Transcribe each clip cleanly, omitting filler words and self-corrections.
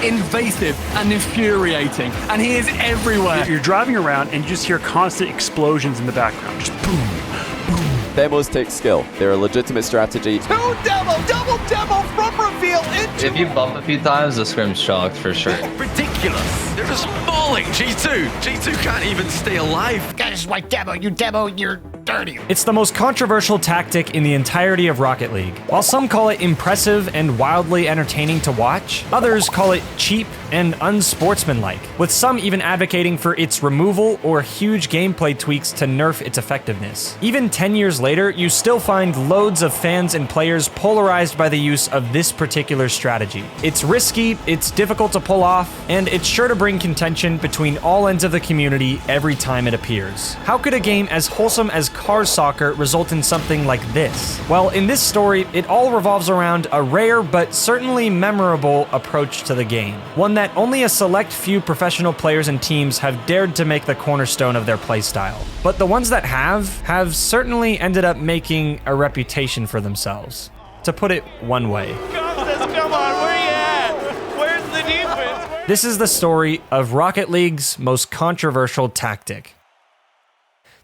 invasive and infuriating, and he is everywhere. You're driving around and you just hear constant explosions in the background. Just boom, boom. Demos take skill. They're a legitimate strategy. Double demo from reveal into... If you bump a few times, the scrim's shocked for sure. Ridiculous. They're just mauling G2. G2 can't even stay alive. Guys, like demo, you're dirty. It's the most controversial tactic in the entirety of Rocket League. While some call it impressive and wildly entertaining to watch, others call it cheap and unsportsmanlike, with some even advocating for its removal or huge gameplay tweaks to nerf its effectiveness. Even 10 years later, you still find loads of fans and players polarized by the use of this particular strategy. It's risky, it's difficult to pull off, and it's sure to bring contention between all ends of the community every time it appears. How could a game as wholesome as Cars Soccer result in something like this? Well, in this story, it all revolves around a rare but certainly memorable approach to the game. One that only a select few professional players and teams have dared to make the cornerstone of their playstyle. But the ones that have certainly ended up making a reputation for themselves, to put it one way. Come on, where you at? Where's the defense? This is the story of Rocket League's most controversial tactic.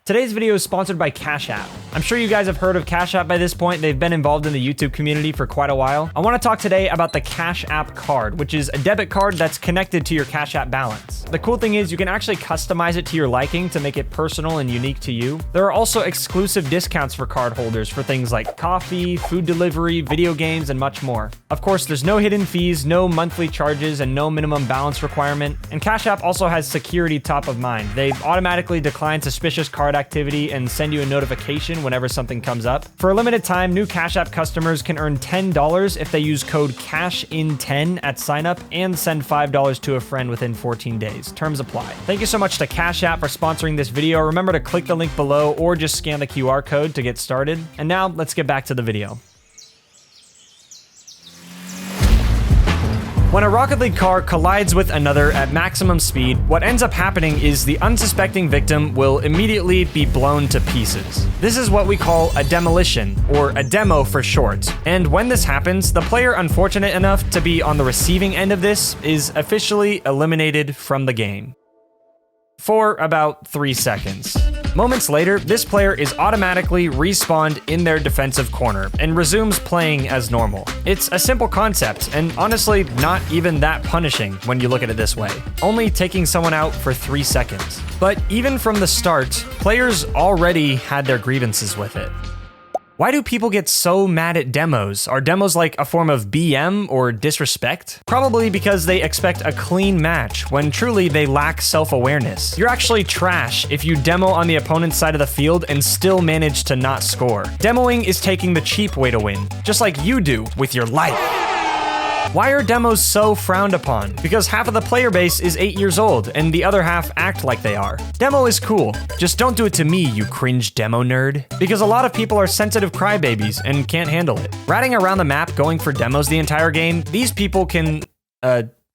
Today's video is sponsored by Cash App. I'm sure you guys have heard of Cash App by this point. They've been involved in the YouTube community for quite a while. I want to talk today about the Cash App card, which is a debit card that's connected to your Cash App balance. The cool thing is you can actually customize it to your liking to make it personal and unique to you. There are also exclusive discounts for card holders for things like coffee, food delivery, video games, and much more. Of course, there's no hidden fees, no monthly charges, and no minimum balance requirement. And Cash App also has security top of mind. They automatically decline suspicious card activity and send you a notification whenever something comes up. For a limited time, new Cash App customers can earn $10 if they use code CASHIN10 at signup and send $5 to a friend within 14 days. Terms apply. Thank you so much to Cash App for sponsoring this video. Remember to click the link below or just scan the QR code to get started. And now let's get back to the video. When a Rocket League car collides with another at maximum speed, what ends up happening is the unsuspecting victim will immediately be blown to pieces. This is what we call a demolition, or a demo for short. And when this happens, the player unfortunate enough to be on the receiving end of this is officially eliminated from the game. For about 3 seconds. Moments later, this player is automatically respawned in their defensive corner and resumes playing as normal. It's a simple concept, and honestly, not even that punishing when you look at it this way, only taking someone out for 3 seconds. But even from the start, players already had their grievances with it. Why do people get so mad at demos? Are demos like a form of BM or disrespect? Probably because they expect a clean match, when truly they lack self-awareness. You're actually trash if you demo on the opponent's side of the field and still manage to not score. Demoing is taking the cheap way to win, just like you do with your life. Why are demos so frowned upon? Because half of the player base is 8 years old, and the other half act like they are. Demo is cool. Just don't do it to me, you cringe demo nerd. Because a lot of people are sensitive crybabies and can't handle it. Ratting around the map going for demos the entire game, these people can,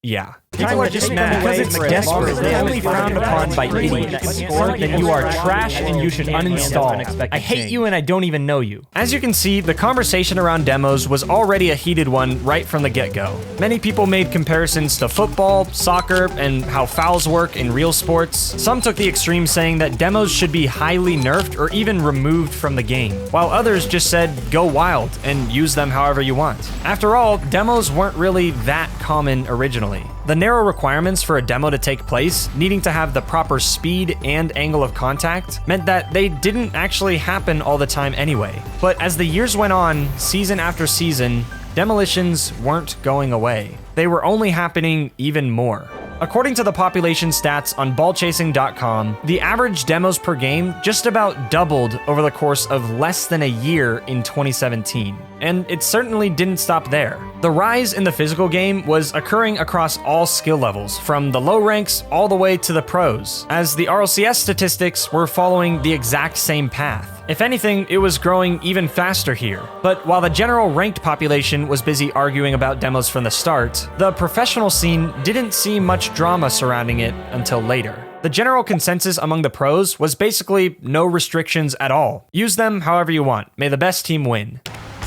yeah. People are just mad because it's desperately only frowned upon by idiots. Then you are trash and you should uninstall. I hate you and I don't even know you. As you can see, the conversation around demos was already a heated one right from the get-go. Many people made comparisons to football, soccer, and how fouls work in real sports. Some took the extreme saying that demos should be highly nerfed or even removed from the game, while others just said go wild and use them however you want. After all, demos weren't really that common originally. The narrow requirements for a demo to take place, needing to have the proper speed and angle of contact, meant that they didn't actually happen all the time anyway. But as the years went on, season after season, demolitions weren't going away. They were only happening even more. According to the population stats on ballchasing.com, the average demos per game just about doubled over the course of less than a year in 2017. And it certainly didn't stop there. The rise in the physical game was occurring across all skill levels, from the low ranks all the way to the pros, as the RLCS statistics were following the exact same path. If anything, it was growing even faster here. But while the general ranked population was busy arguing about demos from the start, the professional scene didn't see much drama surrounding it until later. The general consensus among the pros was basically no restrictions at all. Use them however you want. May the best team win.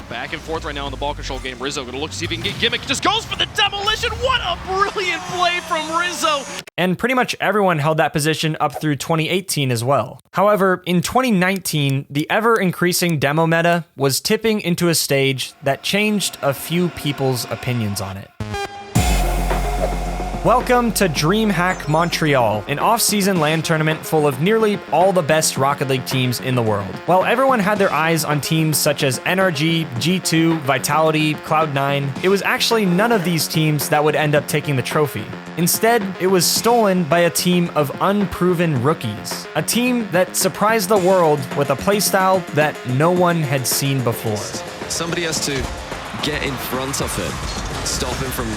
Back back and forth right now in the ball control game. Rizzo gonna look to see if he can get Gimmick. Just goes for the demolition. What a brilliant play from Rizzo. And pretty much everyone held that position up through 2018 as well. However, in 2019, the ever-increasing demo meta was tipping into a stage that changed a few people's opinions on it. Welcome to DreamHack Montreal, an off-season LAN tournament full of nearly all the best Rocket League teams in the world. While everyone had their eyes on teams such as NRG, G2, Vitality, Cloud9, it was actually none of these teams that would end up taking the trophy. Instead, it was stolen by a team of unproven rookies. A team that surprised the world with a playstyle that no one had seen before. Somebody has to get in front of him, stop him from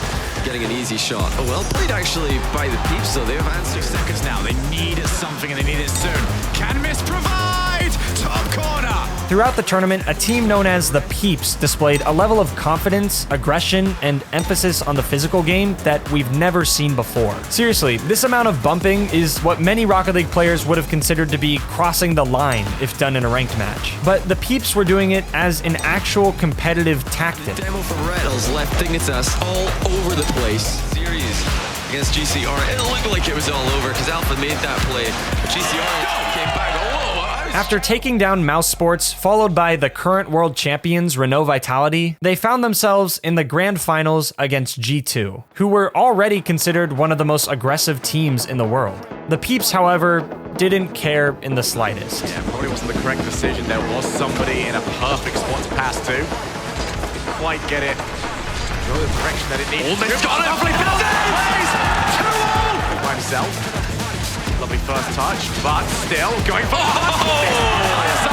getting an easy shot. Oh, well played actually by the Peeps, though. They have answered. 6 seconds now. They need something and they need it soon. Can Miss provide? Top corner. Throughout the tournament, a team known as the Peeps displayed a level of confidence, aggression, and emphasis on the physical game that we've never seen before. Seriously, this amount of bumping is what many Rocket League players would have considered to be crossing the line if done in a ranked match. But the Peeps were doing it as an actual competitive tactic. Demo from Retals left Dignitas all over the place. Series against GCR. It looked like it was all over because Alpha made that play. GCR came back. After taking down Mouse Sports, followed by the current world champions Renault Vitality, they found themselves in the grand finals against G2, who were already considered one of the most aggressive teams in the world. The Peeps, however, didn't care in the slightest. Yeah, probably wasn't the correct decision. There was somebody in a perfect spot to pass to. Didn't quite get it. Go the direction that it needed. They've got it! By himself. Lovely first touch, but still going for What's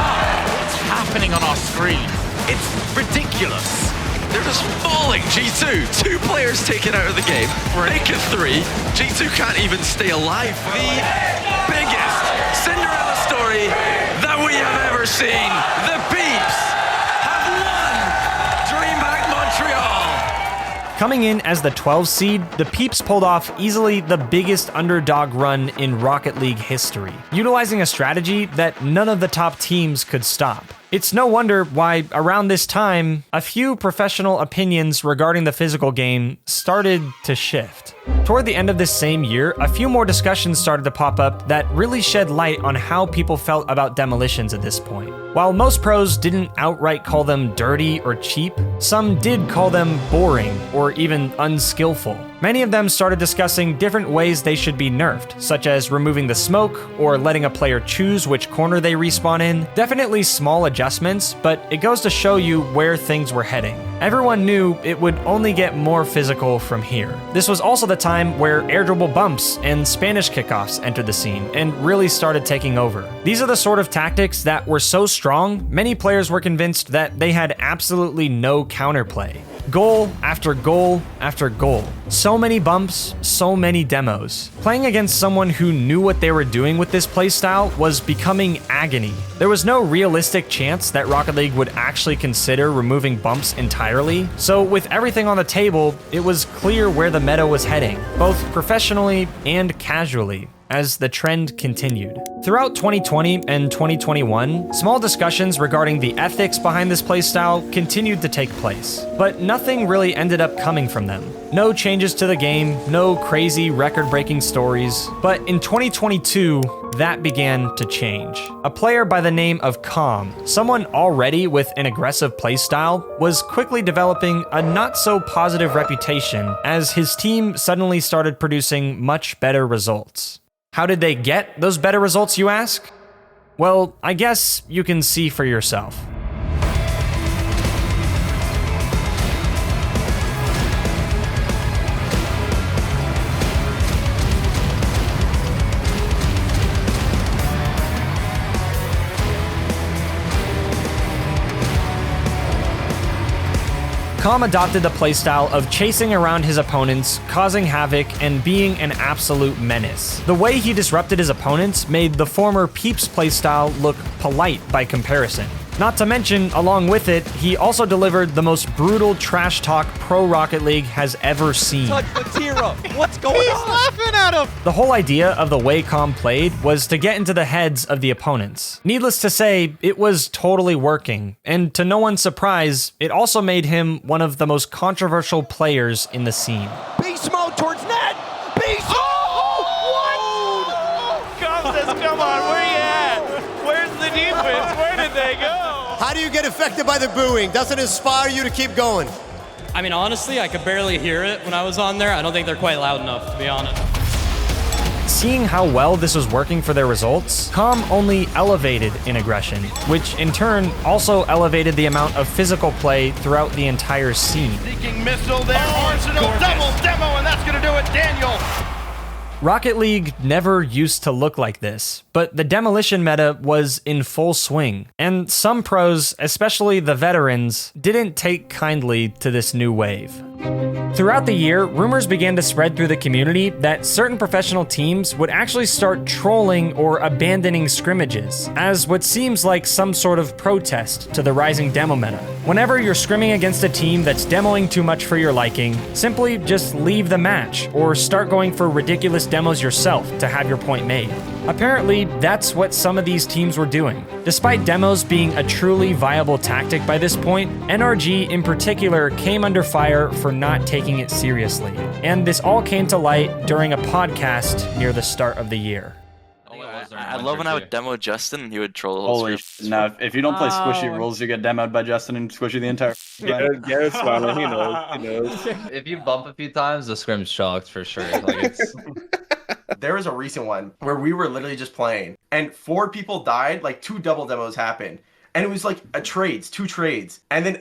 happening on our screen? It's ridiculous. They're just falling. G2, 2 players taken out of the game. Make it 3. G2 can't even stay alive. The biggest Cinderella story that we have ever seen. The Peeps have won DreamHack Montreal. Coming in as the 12th seed, the Peeps pulled off easily the biggest underdog run in Rocket League history, utilizing a strategy that none of the top teams could stop. It's no wonder why, around this time, a few professional opinions regarding the physical game started to shift. Toward the end of this same year, a few more discussions started to pop up that really shed light on how people felt about Demolitions at this point. While most pros didn't outright call them dirty or cheap, some did call them boring or even unskillful. Many of them started discussing different ways they should be nerfed, such as removing the smoke or letting a player choose which corner they respawn in. Definitely small adjustments, but it goes to show you where things were heading. Everyone knew it would only get more physical from here. This was also the time where air dribble bumps and Spanish kickoffs entered the scene and really started taking over. These are the sort of tactics that were so strong, many players were convinced that they had absolutely no counterplay. Goal after goal after goal. So many bumps, so many demos. Playing against someone who knew what they were doing with this playstyle was becoming agony. There was no realistic chance that Rocket League would actually consider removing bumps entirely, so with everything on the table, it was clear where the meta was heading, both professionally and casually, as the trend continued. Throughout 2020 and 2021, small discussions regarding the ethics behind this playstyle continued to take place, but nothing really ended up coming from them. No changes to the game, no crazy record-breaking stories, but in 2022, that began to change. A player by the name of Comm, someone already with an aggressive playstyle, was quickly developing a not-so-positive reputation as his team suddenly started producing much better results. How did they get those better results, you ask? Well, I guess you can see for yourself. Comm adopted the playstyle of chasing around his opponents, causing havoc, and being an absolute menace. The way he disrupted his opponents made the former Peeps playstyle look polite by comparison. Not to mention, along with it, he also delivered the most brutal trash talk Pro Rocket League has ever seen. What's going on? He's laughing at him. The whole idea of the way Comm played was to get into the heads of the opponents. Needless to say, it was totally working, and to no one's surprise, it also made him one of the most controversial players in the scene. Beast mode towards net. Beast mode. Oh, what? Comm says, come on, where you at? Where's the defense? Where did they go? How do you get affected by the booing? Does it inspire you to keep going? I mean, honestly, I could barely hear it when I was on there. I don't think they're quite loud enough, to be honest. Seeing how well this was working for their results, Comm only elevated in aggression, which in turn also elevated the amount of physical play throughout the entire scene. Seeking missile there, Arsenal, double demo, and that's gonna do it, Daniel. Rocket League never used to look like this, but the demolition meta was in full swing, and some pros, especially the veterans, didn't take kindly to this new wave. Throughout the year, rumors began to spread through the community that certain professional teams would actually start trolling or abandoning scrimmages, as what seems like some sort of protest to the rising demo meta. Whenever you're scrimming against a team that's demoing too much for your liking, simply just leave the match, or start going for ridiculous demos yourself to have your point made. Apparently, that's what some of these teams were doing. Despite demos being a truly viable tactic by this point, NRG in particular came under fire for not taking it seriously. And this all came to light during a podcast near the start of the year. I love when I would demo Justin and he would troll the whole Holy screen. no, if you don't play squishy rules, you get demoed by Justin and squishy the entire Yeah, it's fine. He knows. If you bump a few times, the scrim's chalked for sure. Like it's... There was a recent one where we were literally just playing and 4 people died, like 2 double demos happened. And it was like two trades. And then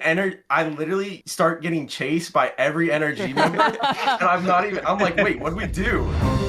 I literally start getting chased by every NRG member. And I'm like, wait, what do we do?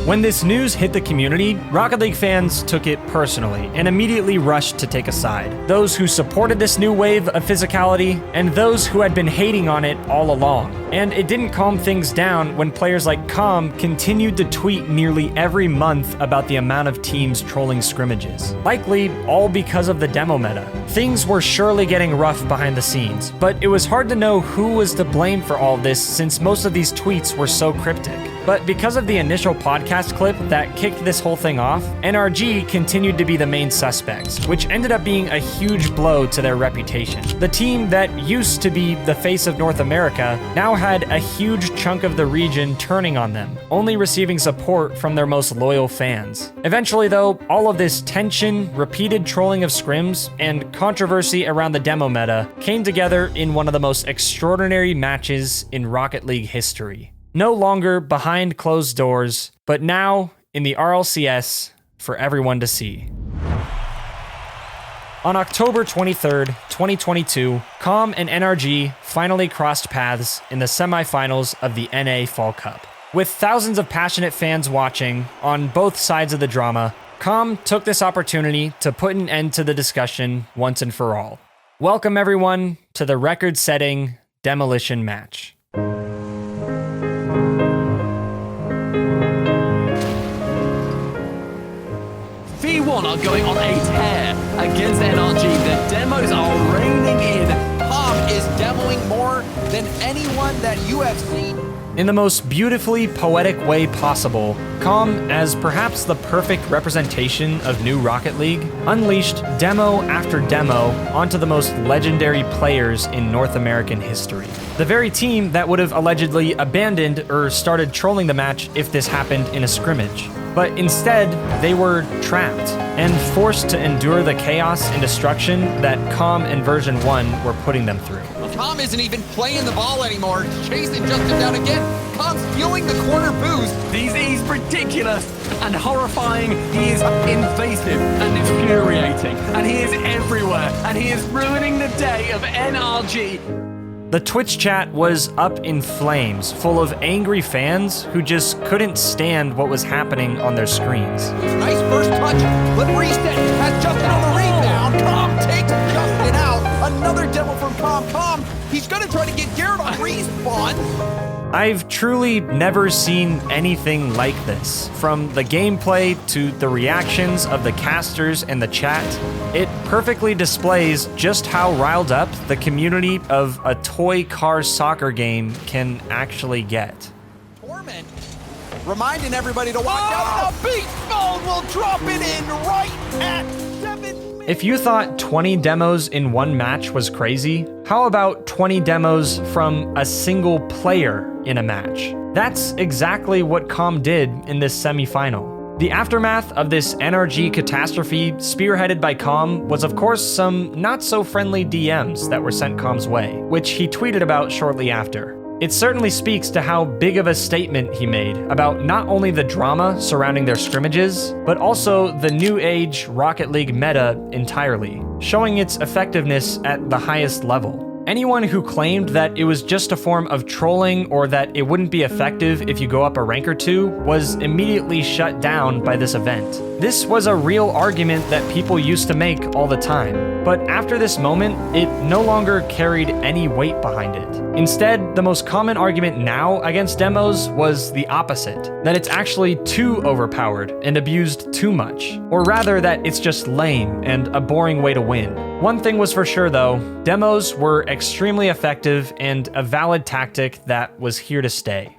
When this news hit the community, Rocket League fans took it personally and immediately rushed to take a side. Those who supported this new wave of physicality and those who had been hating on it all along. And it didn't calm things down when players like Comm continued to tweet nearly every month about the amount of teams trolling scrimmages. Likely all because of the demo meta. Things were surely getting rough behind the scenes, but it was hard to know who was to blame for all this since most of these tweets were so cryptic. But because of the initial podcast clip that kicked this whole thing off, NRG continued to be the main suspects, which ended up being a huge blow to their reputation. The team that used to be the face of North America now had a huge chunk of the region turning on them, only receiving support from their most loyal fans. Eventually though, all of this tension, repeated trolling of scrims, and controversy around the demo meta came together in one of the most extraordinary matches in Rocket League history. No longer behind closed doors, but now in the RLCS for everyone to see. On October 23rd, 2022, Comm and NRG finally crossed paths in the semifinals of the NA Fall Cup. With thousands of passionate fans watching on both sides of the drama, Comm took this opportunity to put an end to the discussion once and for all. Welcome everyone to the record-setting Demolition match. V1 are going on a tear against NRG. The demos are raining in. Comm is demoing more than anyone that you have seen. In the most beautifully poetic way possible, Comm, as perhaps the perfect representation of new Rocket League, unleashed demo after demo onto the most legendary players in North American history. The very team that would have allegedly abandoned or started trolling the match if this happened in a scrimmage. But instead, they were trapped and forced to endure the chaos and destruction that Comm and version 1 were putting them through. Comm isn't even playing the ball anymore. Chasing Justin down again. Comm's fueling the corner boost. He's ridiculous and horrifying. He is invasive and infuriating. And he is everywhere. And he is ruining the day of NRG. The Twitch chat was up in flames, full of angry fans who just couldn't stand what was happening on their screens. Nice first touch. Flip reset. Has Justin on the rebound. Comm takes Justin out. Another demo from Comm. He's going to try to get Garrett on respawn. I've truly never seen anything like this. From the gameplay to the reactions of the casters and the chat, it perfectly displays just how riled up the community of a toy car soccer game can actually get. Torment reminding everybody to watch out. The beast mode will drop it in right at 7 minutes. If you thought 20 demos in one match was crazy, how about 20 demos from a single player in a match? That's exactly what Comm did in this semifinal. The aftermath of this NRG catastrophe, spearheaded by Comm, was of course some not-so-friendly DMs that were sent Comm's way, which he tweeted about shortly after. It certainly speaks to how big of a statement he made about not only the drama surrounding their scrimmages, but also the new age Rocket League meta entirely, showing its effectiveness at the highest level. Anyone who claimed that it was just a form of trolling or that it wouldn't be effective if you go up a rank or two was immediately shut down by this event. This was a real argument that people used to make all the time, but after this moment, it no longer carried any weight behind it. Instead, the most common argument now against demos was the opposite, that it's actually too overpowered and abused too much, or rather that it's just lame and a boring way to win. One thing was for sure though, demos were extremely effective and a valid tactic that was here to stay.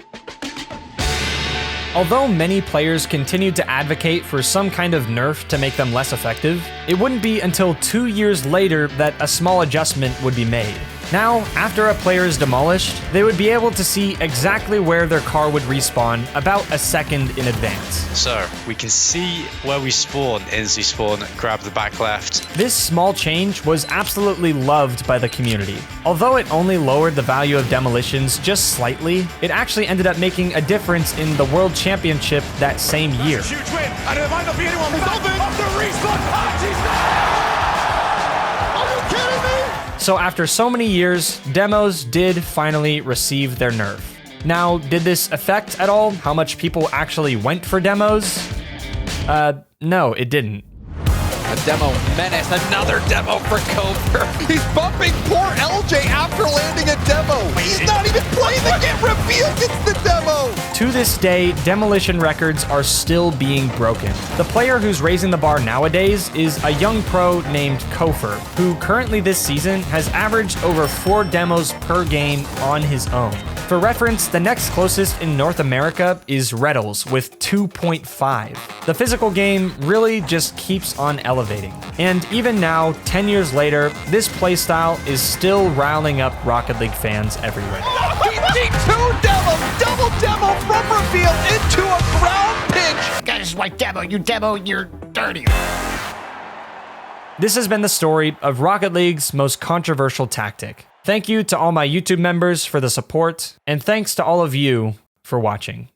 Although many players continued to advocate for some kind of nerf to make them less effective, it wouldn't be until 2 years later that a small adjustment would be made. Now, after a player is demolished, they would be able to see exactly where their car would respawn about a second in advance. So, we can see where we spawn, instantly spawn, grab the back left. This small change was absolutely loved by the community. Although it only lowered the value of Demolitions just slightly, it actually ended up making a difference in the World Championship that same year. Huge win, and there might not be anyone back of the respawn. So after so many years, demos did finally receive their nerf. Now, did this affect at all how much people actually went for demos? No, it didn't. A demo menace, another demo for Kofyr. He's bumping poor LJ after landing a demo. He's not even playing the game. Reveal gets the demo. To this day, demolition records are still being broken. The player who's raising the bar nowadays is a young pro named Kofyr, who currently this season has averaged over 4 demos per game on his own. For reference, the next closest in North America is Retals with 2.5. The physical game really just keeps on elevating. And even now, 10 years later, this playstyle is still riling up Rocket League fans everywhere. He beat 2 demos, double demo from reveal into a ground pitch. Guys, this is why demo, you're dirty. This has been the story of Rocket League's most controversial tactic. Thank you to all my YouTube members for the support, and thanks to all of you for watching.